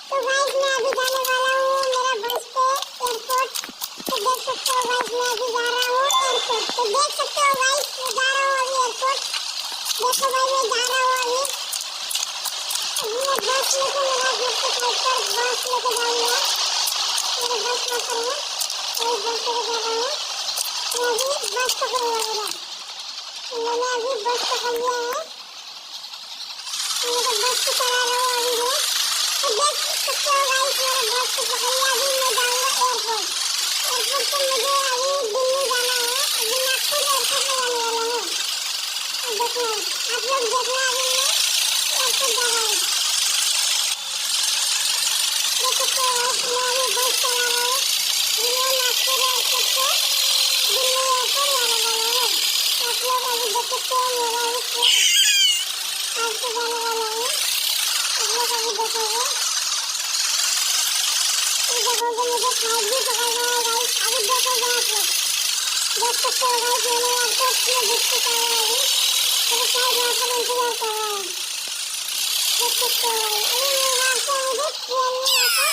तो गाइस मैं अभी जाने वाला हूँ मेरा बस पे एयरपोर्ट। तो देख सकते हो गाइस मैं अभी जा रहा हूँ एयरपोर्ट। तो देख सकते हो गाइस मैं जा रहा हूँ अभी एयरपोर्ट। देखो भाई मैं जा रहा हूँ अभी। अभी मैं बस लेके मेरा घर के साइड पर बस लेके जाऊँगा। मेरा बस वहाँ पर है तो इस बस लेके जा रहा हूँ। मैं अभी बस पकड़ूंगा मेरा। मैंने अभी बस पकड़ लिया है। मैं तो बस से चला रहा हूँ अभी मैं। तो देख सकते हो गाइस मेरा बस से पकड़ लिया। अभी मैं जाऊँगा एयरपोर्ट। एयरपोर्ट से मुझे अभी दिल्ली जाना है। अभी नागपुर एयरपोर्ट में जाने वाला हूँ। देखना आप लोग देखना अभी मैं एयरपोर्ट जा रहा हूँ। देख सकते हो गाइस मैं अभी बस चला रहा हूँ। अभी मैं नागपुर एयरपोर्ट से दिल्ली एयरपोर्ट जाने वाला हूँ। आप लोग अभी देख सकते हो मेरा इस बस से जाने वाला हूँ। आप लोग अभी देखोगे मुझे फ्लाइट भी पकड़ना है गाइस। अभी देखोगे आप लोग देख सकते हो गाइस मैंने एयरपोर्ट में घुस चुका हूँ अभी। मेरा फ्लाइट वहाँ पर इंतजार कर रहा है। देख सकते हो गाइस अभी मैं वहाँ से मुझे ट्रेन में आता